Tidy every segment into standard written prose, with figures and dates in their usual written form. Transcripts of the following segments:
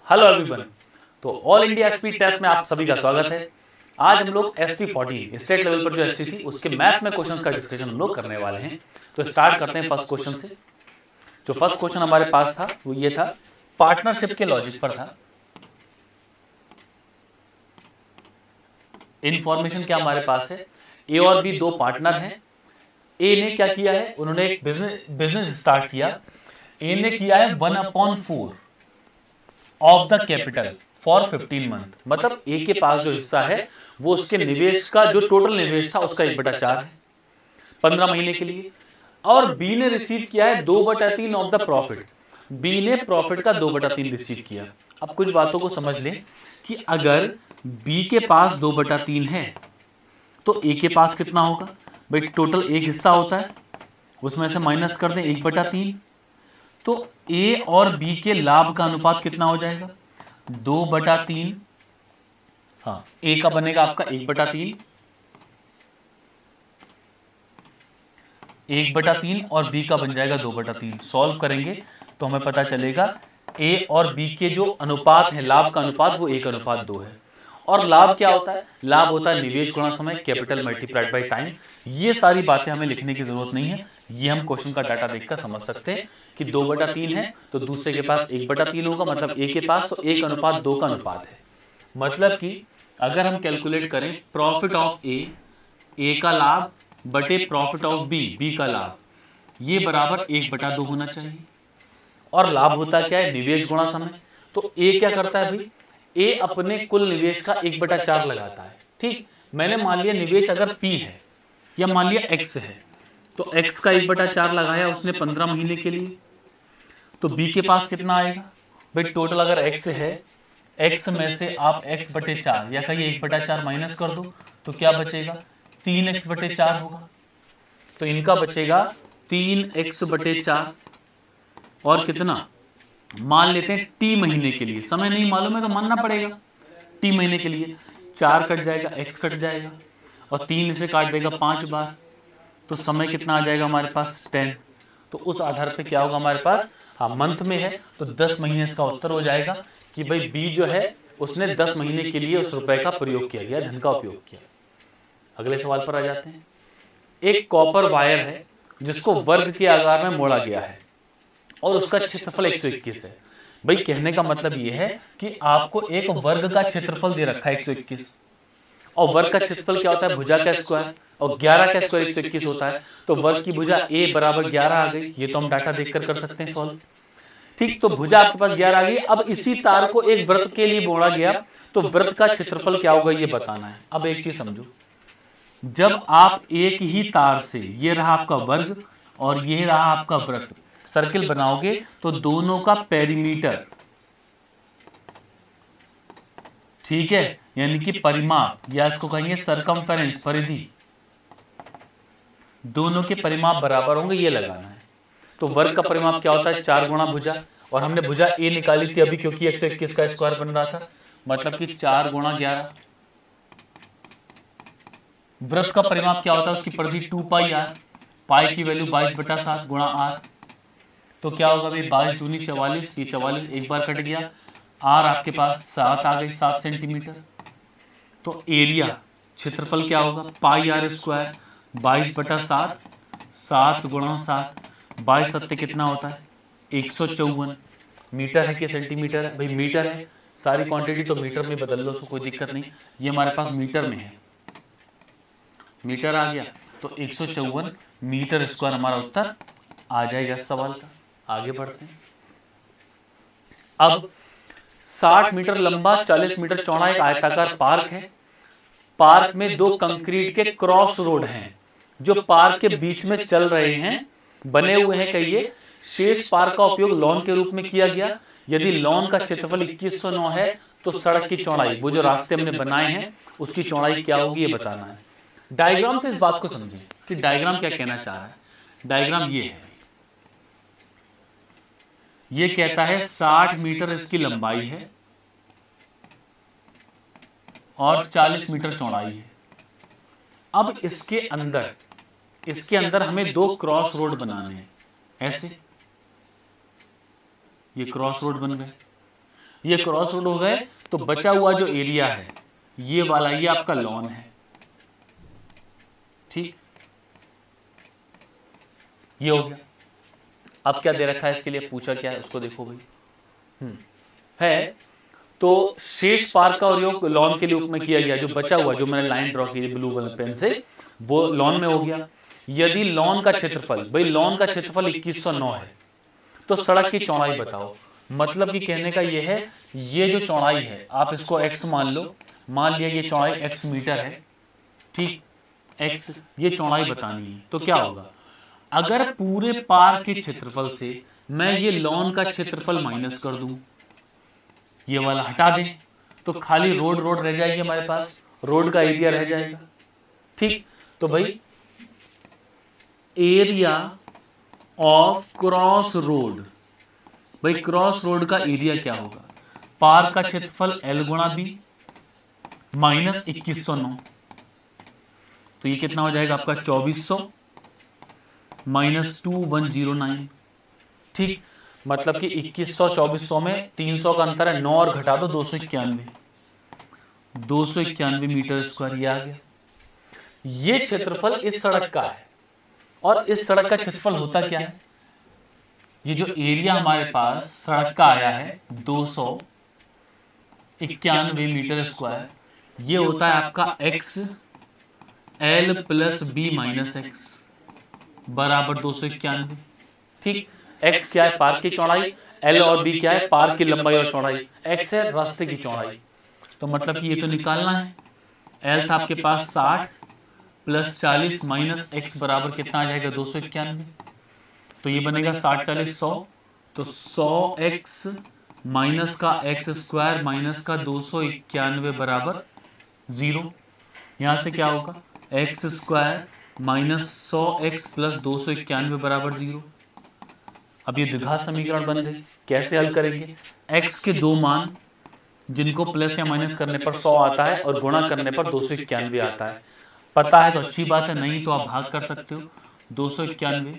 Hello everyone. तो all India SP test में आप सभी का स्वागत है। आज हम लोग एसपी 14 स्टेट लेवल पर जो एसपी थी उसके मैथ्स में क्वेश्चंस का डिस्कशन हम लोग करने वाले हैं। तो स्टार्ट करते हैं फर्स्ट क्वेश्चन से। जो फर्स्ट क्वेश्चन हमारे पास था वो ये था, पार्टनरशिप के लॉजिक पर था। इंफॉर्मेशन क्या हमारे पास है, ए और बी दो पार्टनर हैं। ए ने क्या किया है, उन्होंने एक बिजनेस स्टार्ट किया। ए ने किया है 1/4 of the capital for 15 month. मतलब ए के पास जो हिस्सा है वो उसके निवेश का जो टोटल निवेश था उसका 1/4 है 15 महीने के लिए। और बी ने रिसीव किया है 2/3 ऑफ द प्रॉफिट। बी ने प्रॉफिट का 2/3 रिसीव किया। अब कुछ बातों को समझ लें कि अगर बी के पास 2/3 है तो ए के पास कितना होगा। भाई टोटल एक हिस्सा होता है, उसमें से माइनस कर दें 1/3, तो ए और बी के लाभ का अनुपात कितना हो जाएगा, 2/3। हाँ, ए का बनेगा आपका 1/3, 1/3 और बी का बन जाएगा 2/3। सॉल्व करेंगे तो हमें पता चलेगा ए और बी के जो अनुपात है, लाभ का अनुपात, वो 1/2 है। और लाभ क्या होता है, लाभ होता है निवेश गुणा समय, कैपिटल मल्टीप्लाइड बाय टाइम। ये सारी बातें हमें लिखने की जरूरत नहीं है, ये हम क्वेश्चन का डाटा देखकर समझ सकते हैं कि 2/3 है तो दूसरे के पास 1/3 होगा, मतलब ए के पास तो 1/2 का अनुपात है। मतलब कि अगर हम कैलकुलेट करें प्रॉफिट ऑफ ए का लाभ बटे प्रॉफिट ऑफ बी का लाभ, ये बराबर 1/2 होना चाहिए। और लाभ होता क्या है, निवेश गुणा समय। तो ए क्या करता है भाई, ए अपने कुल निवेश का 1/4 लगाता है। ठीक, मैंने मान लिया निवेश अगर पी है या मान लिया एक्स है, तो एक्स का 1/4 लगाया उसने 15 महीने के लिए। तो बी के पास कितना आएगा भाई, टोटल अगर एक्स है, एक्स में से आप x/4 या कहिए 1/4 माइनस कर दो तो क्या बचेगा, 3x/4 होगा। तो इनका बचेगा 3x/4 और कितना, मान लेते हैं टी महीने के लिए, समय नहीं मालूम है तो मानना पड़ेगा। टी महीने के लिए 4 कट जाएगा, x कट जाएगा और 3 से काट देगा 5 बार, तो समय कितना आ जाएगा हमारे पास 10। तो उस आधार पे क्या होगा हमारे पास, हाँ मंथ में है तो 10 महीने इसका उत्तर हो जाएगा कि भाई बी जो है उसने 10 महीने के लिए उस रुपए का प्रयोग किया गया, धन का उपयोग किया। अगले सवाल पर आ जाते हैं। एक कॉपर वायर है जिसको वर्ग के आकार में मोड़ा गया है और उसका क्षेत्रफल 121 है। भाई कहने का मतलब यह है कि आपको एक वर्ग का क्षेत्रफल दे रखा है 121, और वर्ग का क्षेत्रफल क्या होता है, भुजा का स्क्वायर, और 11 का स्क्वायर 121 होता है। तो वर्ग की भुजा a बराबर 11 आ गई। ये तो हम डाटा देखकर कर सकते हैं सॉल्व। ठीक, तो भुजा आपके पास 11 आ गई। अब इसी तार को एक वृत्त के लिए मोड़ा गया तो वृत्त का क्षेत्रफल क्या होगा ये बताना है। अब एक चीज समझो, जब आप एक ही तार से, ये रहा आपका वर्ग और ये रहा आपका वृत्त, सर्किल बनाओगे तो दोनों का पेरीमीटर, ठीक है, यानी कि परिमाप, या इसको कहेंगे सरकमफेरेंस, परिधि, दोनों के परिमाप बराबर होंगे, ये लगाना है। तो वर्ग का परिमाप क्या होता है, 4 गुणा भुजा, और हमने भुजा ए निकाली थी अभी क्योंकि 121 का स्क्वायर बन रहा था, मतलब कि 4 गुणा 11। वृत्त का परिमाप क्या होता है, उसकी परिधि 2πr, पाई की वैल्यू 22/7 गुणा आर। तो क्या होगा भाई, 22 दूनी 44, ये 44 एक बार कट गया, आर आपके पास 7 आ गई, 7 सेंटीमीटर। तो एरिया, क्षेत्रफल क्या होगा, πr², 22/7, 7 गुणा 7, 22 सत्ते कितना होता है 154। मीटर है कि सेंटीमीटर है, भाई मीटर है, सारी क्वांटिटी तो मीटर में बदल लो, उसको कोई दिक्कत नहीं। ये हमारे पास मीटर में है, मीटर आ गया तो 154 मीटर स्क्वायर हमारा उत्तर आ जाएगा इस सवाल का। आगे बढ़ते हैं। अब 60 मीटर लंबा 40 मीटर चौड़ा एक आयताकार पार्क है। पार्क में दो कंक्रीट के क्रॉस रोड हैं जो पार्क के बीच में चल रहे हैं, बने हुए हैं कहिए। शेष पार्क का उपयोग लॉन के रूप में किया गया। यदि लॉन का क्षेत्रफल 2109 है तो सड़क की चौड़ाई, वो जो रास्ते हमने बनाए हैं उसकी चौड़ाई क्या होगी ये बताना है। डायग्राम से इस बात को समझें कि डायग्राम क्या कहना चाह रहा है। डायग्राम ये है, ये कहता है 60 मीटर इसकी लंबाई है और 40 मीटर चौड़ाई है। अब इसके अंदर हमें दो क्रॉस रोड बनाने हैं, ऐसे ये क्रॉस रोड बन गए। ये क्रॉस रोड हो गए, तो बचा हुआ जो एरिया है ये वाला, ये आपका लॉन है। ठीक, ये हो गया। अब क्या दे रखा है इसके लिए, पूछा क्या है उसको देखो भाई। है तो शेष पार्क का उपयोग लॉन के लिए उपयोग किया गया, जो बचा हुआ जो मैंने लाइन ड्रॉ की ब्लू वाले पेन से, वो लॉन में हो गया। यदि लॉन का क्षेत्रफल, भाई लॉन का क्षेत्रफल 2109 है, तो सड़क की चौड़ाई बताओ। मतलब कि कहने का ये है, ये जो चौड़ाई है आप इसको x मान लो, मान लिया ये चौड़ाई x मीटर है। ठीक, x ये चौड़ाई बतानी है, तो क्या होगा, अगर पूरे पार्क के क्षेत्रफल से मैं ये लॉन का क्षेत्रफल माइनस कर दूं, ये वाला हटा दें, तो खाली रोड रोड रह जाएगी हमारे पास, रोड का एरिया रह जाएगा। ठीक, तो भाई एरिया ऑफ क्रॉस रोड, भाई क्रॉस रोड का एरिया क्या होगा, पार्क का क्षेत्रफल L गुणा बी माइनस 2109, तो ये कितना हो जाएगा आपका 2400 माइनस 2109। ठीक, मतलब कि 2100 2400 में 300 का अंतर है, 9 और घटा दो 291 मीटर स्क्वायर, ये आ गया। ये क्षेत्रफल इस सड़क का है, और इस सड़क का क्षेत्रफल होता क्या है, ये जो एरिया हमारे पास सड़क का आया है 291 मीटर स्क्वायर, ये होता है आपका x L plus B minus X बराबर 291। ठीक, x क्या है, पार्क की चौड़ाई, L और b क्या है, पार्क की लंबाई और चौड़ाई, x है रास्ते की चौड़ाई। तो मतलब कि ये तो निकालना है, L था आपके पास 60 प्लस 40 माइनस x बराबर कितना आ जाएगा 291, तो ये बनेगा 60 40 100, तो 100x माइनस का x स्क्वायर माइनस का 291 बराबर 0। यहाँ से क्या होगा, x square minus 100x plus 291 बराबर 0। अब ये द्विघात समीकरण बन गए, कैसे हल करेंगे, x के दो मान जिनको प्लस या माइनस करने पर 100 आता है और गुणा करने पर 291 आता है। पता है तो अच्छी बात है, नहीं तो आप भाग कर सकते हो। 291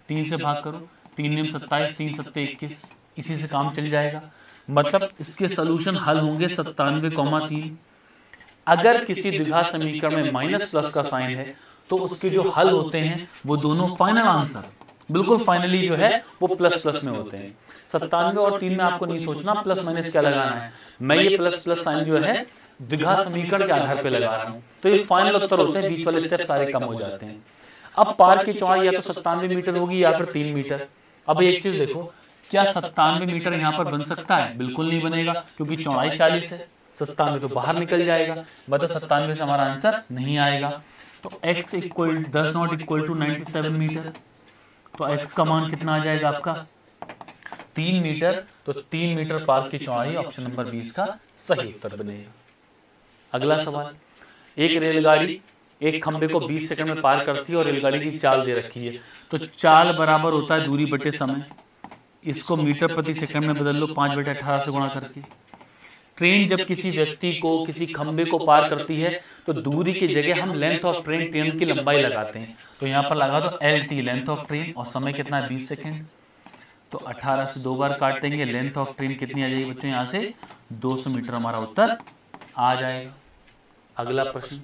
3 से भाग करो, 3 नियम 27, 3 सत्ते 21, इसी से काम चल जाएगा। मतलब इसके सॉल्यूशन हल होंगे 97,3। अगर किसी द्विघात समीकरण में माइनस प्लस का साइन है तो उसके जो हल होते हैं वो दोनों फाइनल आंसर बिल्कुल फाइनली जो है वो प्लस प्लस में होते हैं। 97 और 3 में आपको नहीं सोचना प्लस माइनस क्या लगाना है, मैं ये प्लस प्लस साइन जो है द्विघात समीकरण के आधार पे लगा रहा हूँ, तो ये फाइनल उत्तर होते हैं, बीच वाले स्टेप सारे कम हो जाते हैं। अब पार्क की चौड़ाई या तो 97 मीटर होगी या फिर 3 मीटर। अब एक चीज देखो, क्या 97 मीटर यहाँ पर बन सकता है, बिल्कुल नहीं बनेगा, क्योंकि चौड़ाई 40 है, 97 तो बाहर निकल जाएगा, मतलब 97 से हमारा आंसर नहीं आएगा। तो x equal 10 not equal to 97 meter, तो x का मान कितना आ जाएगा आपका 3 मीटर, तो 3 मीटर पार्क की चौड़ाई ऑप्शन नंबर 20 का सही उत्तर बनेगा। अगला सवाल, एक रेलगाड़ी एक खंबे को 20 सेकंड में पार करती है और रेलगाड़ी की चाल दे रखी है, तो चाल बराबर होता है दूरी बटे समय, इसको मीटर प्रति सेकंड में बदल लो 5/18 से गुणा करके। ट्रेन जब किसी व्यक्ति को किसी खंबे को पार करती है तो दूरी की जगह हम लेंथ ऑफ ट्रेन, ट्रेन की लंबाई लगाते हैं, तो यहाँ पर लगा दो LT लेंथ ऑफ ट्रेन, और समय कितना है 20 सेकंड, तो 18 से 2 बार काट देंगे, लेंथ ऑफ ट्रेन कितनी आ जाएगी बच्चों, यहाँ से 200 मीटर हमारा उत्तर आ जाएगा। अगला प्रश्न,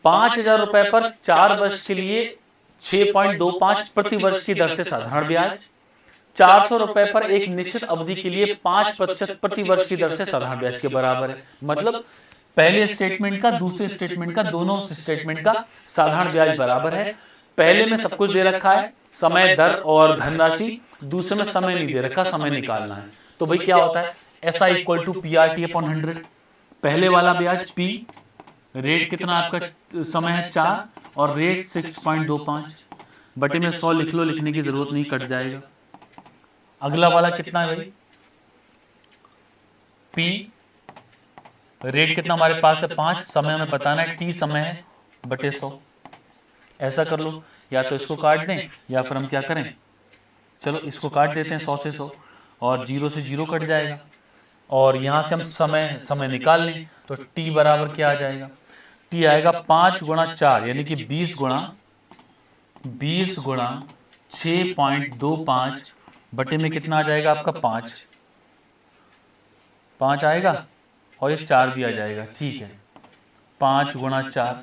5,000 रुपए पर 4 वर्ष के लिए 6.25 प्रति वर्ष की दर से साधारण ब्याज, 400 रुपए पर एक निश्चित अवधि के लिए 5% प्रति वर्ष की दर से साधारण ब्याज के बराबर है। मतलब पहले स्टेटमेंट का दूसरे स्टेटमेंट का, दोनों स्टेटमेंट का साधारण ब्याज बराबर है। पहले में सब कुछ दे रखा है, समय, दर और धनराशि, दूसरे में समय नहीं दे रखा, समय निकालना है। तो भाई क्या होता है, SI इक्वल टू PRT/100, पहले वाला ब्याज P, रेट कितना आपका समय है 4 और रेट 6.25 बटे में 100 लिख लो, लिखने की जरूरत नहीं, कट जाएगा। अगला वाला कितना है भाई, P, रेट कितना हमारे पास है 5, समय हमें बताना है, T समय है बटे 100। ऐसा कर लो, या तो इसको काट दें या फिर हम क्या करें, चलो इसको काट देते हैं 100 से 100 और 0 से 0 कट जाएगा, और यहाँ से हम समय निकाल लें, तो T बराबर क्या आ जाएगा, T आएगा 5 गुणा 4 यानी कि 20 गुणा 6.25 बटे में कितना आ जाएगा आपका 5, 5 आएगा और ये 4 भी आ जाएगा, ठीक है। 5 गुणा 4,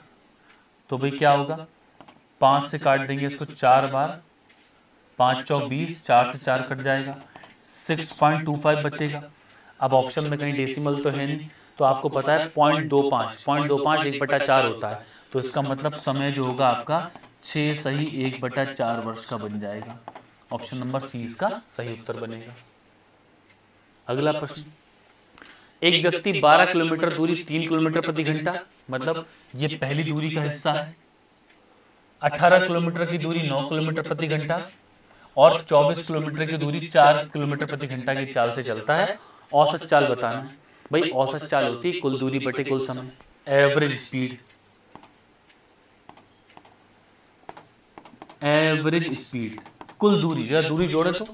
तो भाई क्या होगा, 5 से काट देंगे इसको 4 बार, 5 चौक 20, 4 से 4 कट जाएगा, 6.25 बचेगा। अब ऑप्शन में कहीं डेसिमल तो है नहीं, तो आपको पता है 0.25 1/4 होता है, तो इसका मतलब समय जो होगा आपका 6 सही 1/4 वर्ष का बन जाएगा। ऑप्शन नंबर सी इसका सही उत्तर बनेगा। अगला प्रश्न, एक व्यक्ति 12 किलोमीटर दूरी 3 किलोमीटर प्रति घंटा, मतलब ये पहली दूरी का हिस्सा है। 18 किलोमीटर की दूरी 9 किलोमीटर प्रति घंटा और 24 किलोमीटर की दूरी 4 किलोमीटर प्रति घंटा की चाल से चलता है। औसत चाल बताना है। भाई औसत चाल होती है कुल दूरी बटे कुल समय, एवरेज स्पीड। एवरेज स्पीड कुल दूरी, या दूरी जोड़े तो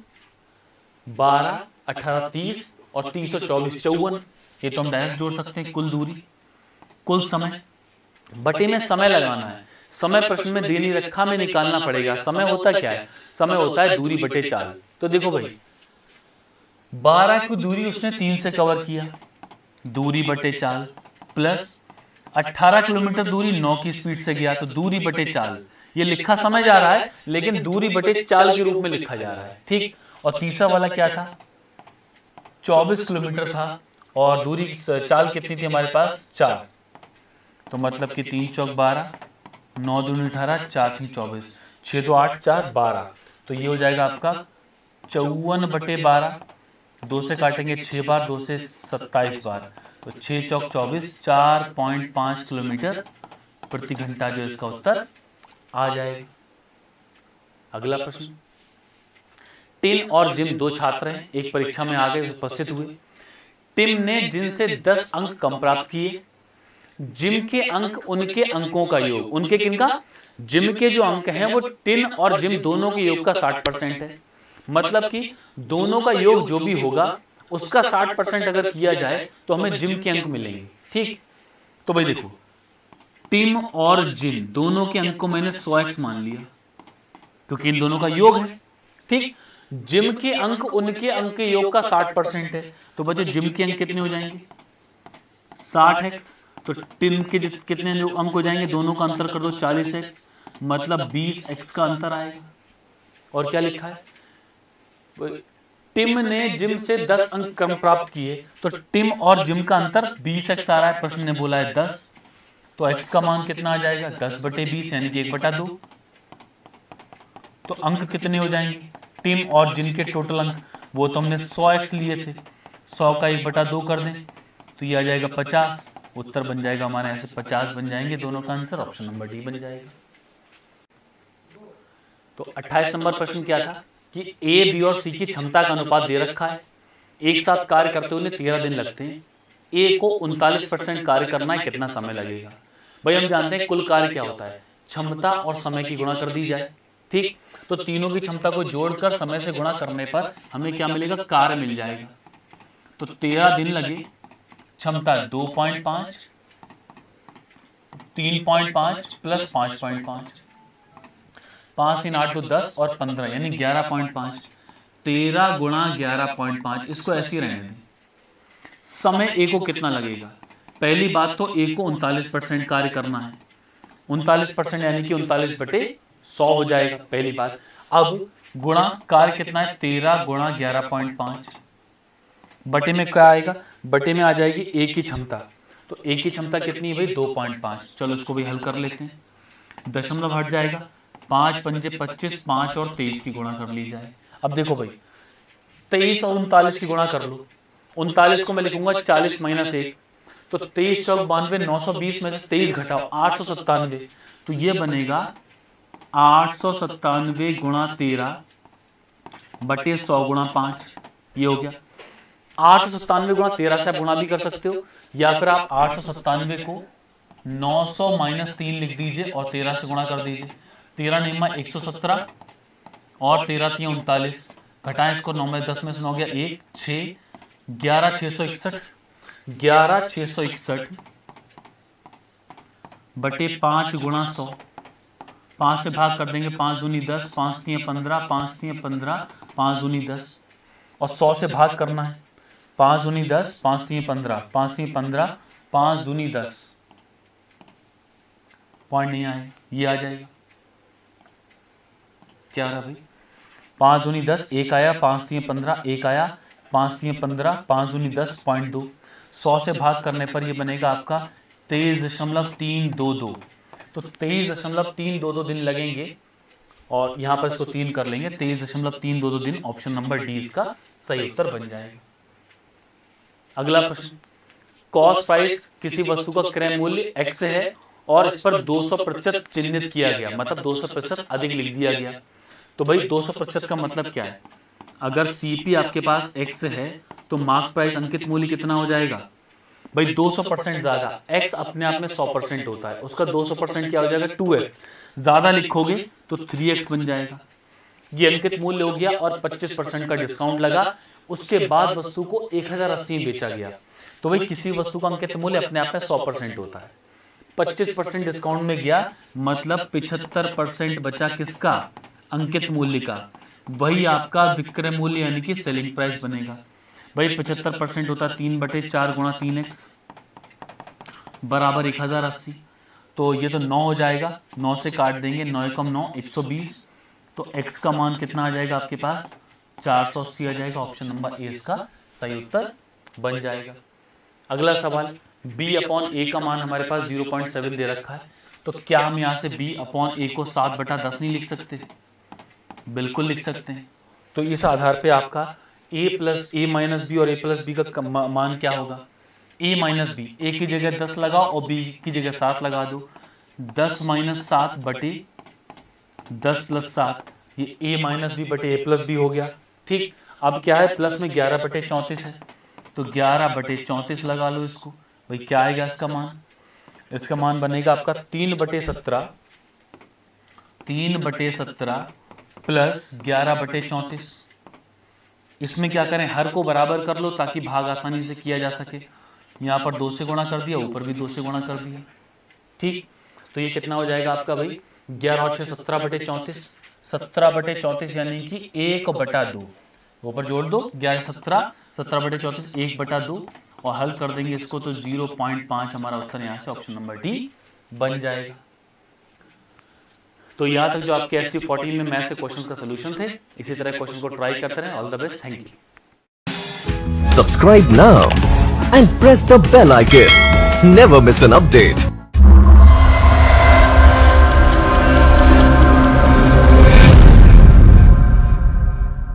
12, 18, 30 और 30 और 24 54, ये तो हम डायरेक्ट जोड़ सकते हैं। कुल दूरी, कुल समय बटे में समय लगाना है। समय प्रश्न में दे नहीं रखा, में निकालना पड़ेगा। समय होता क्या है, समय होता है दूरी बटे चाल। तो देखो भाई 12 की दूरी उसने 3 से कवर किया, दूरी बटे चाल, प्लस 18 किलोमीटर दूरी 9 की स्पीड से गया, तो दूरी बटे चाल। ये लिखा समय जा रहा है लेकिन दूरी बटे चाल के रूप में लिखा जा रहा है, ठीक। और तीसरा वाला क्या था, 24 किलोमीटर था और दूरी चाल कितनी थी हमारे पास, 4। तो मतलब कि 3 चौक 12, 9 दूनी 18, 4 छक 24, 6 2 8 4 12। तो ये हो जाएगा आपका 54/12। 2 से काटेंगे 6 बार, 2 से 27 बार, तो 6 चौक 24, 4.5 किलोमीटर प्रति घंटा जो इसका उत्तर आ जाएगा। अगला प्रश्न, टिम और जिम 2 छात्र हैं, एक परीक्षा में आ गए, उपस्थित हुए। टिम ने जिम से 10 अंक कम प्राप्त किए। जिम के अंक उनके अंकों का योग, उनके किनका, जिम के जो अंक हैं वो टिन और जिम दोनों के योग का 60% है। मतलब कि दोनों का योग जो भी होगा उसका 60% अगर किया जाए तो हमें जिम के अंक मिलेंगे, ठीक। तो भाई देखो टिम और जिम दोनों के अंक को मैंने 100x मान लिया क्योंकि इन दोनों का योग है, ठीक। जिम के अंक उनके अंक के योग का 60% है, तो बच्चे जिम के अंक कितने हो जाएंगे, 60x। तो टिम के कितने जो अंक हो जाएंगे, दोनों का अंतर कर दो 40x, मतलब 20x का अंतर आएगा। और क्या लिखा है, टिम ने जिम से 10 अंक कम प्राप्त किए, तो टिम और जिम का अंतर 20x आ रहा है, प्रश्न ने बोला है 10, तो x का मान कितना आ जाएगा, 10/20 यानी कि 1/2। तो अंक कितने हो जाएंगे, टिम और जिम के टोटल अंक, वो तो हमने 100x लिए थे, 100 का 1/2 कर दें तो ये आ जाएगा 50। उत्तर बन जाएगा हमारे ऐसे 50 बन जाएंगे, दोनों का आंसर ऑप्शन नंबर डी बन जाएगा। तो 28 नंबर प्रश्न क्या था कि ए, बी और सी की क्षमता का अनुपात दे रखा है। एक साथ कार्य करते हुए 13 दिन लगते हैं। ए को 39% कार्य करना है, कितना समय लगेगा। भाई हम जानते हैं कुल कार्य क्या होता है, क्षमता और समय की गुणा कर दी जाए, ठीक। तो तीनों की क्षमता को जोड़कर समय से गुणा करने पर हमें क्या मिलेगा, कार्य मिल जाएगा। तो 13 दिन लगे, क्षमता 2.5, 3.5 प्लस 5.5, 5 × 8 तो 10 और 15 यानी 11.5, 13 गुणा 11.5, इसको ऐसे ही रहने दें। समय ए को कितना लगेगा, पहली बात तो ए को 39% कार्य करना है, 39% यानी कि 39/100 हो जाएगा पहली बात। अब गुणा कार्य कितना है, 13 गुणा 11.5, बटे में क्या आएगा, बटे में आ जाएगी ए की क्षमता। तो ए की क्षमता कितनी है भाई, 2.5। चलो इसको भी हल कर लेते हैं, दशमलव हट जाएगा, 5 पंजे 25, 5 और 23 की गुणा कर ली जाए। अब देखो भाई 23 और 39 की गुणा कर लो, 39 को मैं लिखूंगा 40 - 1, तो 23 चौक 92, 920 में से 23 घटाओ 897, तो ये बनेगा 897 गुणा 13 बटे 100 गुणा 5, ये हो गया। 897 गुणा 13 से आप गुणा भी कर सकते हो, या फिर आप 897 को 900 - 3 लिख दीजिए और 13 से गुणा कर दीजिए। 13 9 117 और 13 3 39, घटाएं इसको, 9 में 10 में से 9 गया 1, 6, 11 661, 11 661 बटे 5 गुणा 100, 5 से भाग कर देंगे, 5 दूनी 10, 5 3 15, 5 3 15, 5 दूनी 10, और 100 से भाग करना है 5 दूनी 10, 5 3 15, 5 3 15, 5 दूनी 10, पॉइंट नहीं आए, ये आ जाएगा। क्या आ रहा भाई, 5 दूनी 10, 1 आया, 5 3 15, 1 आया, 5 3 15, 5 दूनी 10, 0.2, 100 से भाग करने पर ये बनेगा आपका 23.322। तो 23.322 दिन लगेंगे और यहाँ पर इसको 3 कर लेंगे, 23.322 दिन। ऑप्शन नंबर डी इसका सही उत्तर बन जाएगा। अगला प्रश्न, कॉस्ट प्राइस किसी वस्तु का क्रय मूल्य x है और इस पर 200% चिन्हित किया गया, मतलब 200% अधिक लिख दिया गया। तो भाई 200% का मतलब क्या है, अगर सीपी आपके पास x है तो मार्क प्राइस अंकित मूल्य कितना हो जाएगा भाई 200% ज्यादा। x अपने आप में 100% होता है, उसका 200% क्या हो जाएगा 2x, ज्यादा लिखोगे तो 3x बन जाएगा। ये अंकित मूल्य हो गया और 25% का डिस्काउंट लगा, उसके बाद वस्तु को 1080 में बेचा गया। तो भाई किसी वस्तु का अंकित मूल्य अपने आप में 100% होता है, 25% डिस्काउंट में गया मतलब 75% बचा किसका, अंकित मूल्य का, वही आपका विक्रय मूल्य यानी कि सेलिंग प्राइस बनेगा। भाई 75% होता 3/4 गुणा 3x बराबर 1080, तो ये तो 9 हो जाएगा, 9 से काट देंगे, 9 कम 9 120, तो x का मान कितना आ जाएगा आपके पास 480 आ जाएगा। ऑप्शन नंबर ए इसका सही उत्तर बन जाएगा। अगला सवाल, b/a का मान हमारे पास 0.7 दे रखा है, तो क्या हम यहाँ से b/a को 7/10 नहीं लिख सकते? बिल्कुल लिख सकते हैं। तो इस आधार पे आपका a plus a minus B और a प्लस बी का मान क्या होगा, a माइनस बी, a की जगह 10 लगाओ और b की जगह 7 लगा दो, 10 माइनस 7 बटे 10 प्लस 7, ये a माइनस बी बटे a प्लस बी हो गया। ठीक, अब क्या है, प्लस में 11/34 है, तो 11/34 लगा लो इसको। भाई क्या आएगा इसका मान, इसका मान बनेगा आपका 3/17, 3/17 प्लस 11/34। इसमें क्या करें, हर को बराबर कर लो ताकि भाग आसानी से किया जा सके। यहाँ पर 2 से गुणा कर दिया, ऊपर भी 2 से गुणा कर दिया। ठीक, तो ये कितना हो जाएगा आपका भाई 11 और 6 17/34, 17/34 यानी कि 1/2, ऊपर जोड़ दो 11 17, 17/34 1/2 और हल कर देंगे इसको तो 0.5 हमारा उत्तर यहाँ से ऑप्शन नंबर डी बन जाएगा। तो यहाँ तक जो आपके SC 14 में मैथ से क्वेश्चंस का सलूशन थे, इसी तरह क्वेश्चन को ट्राई करते रहें। All the best, thank you. Subscribe now and press the bell icon. Never miss an update.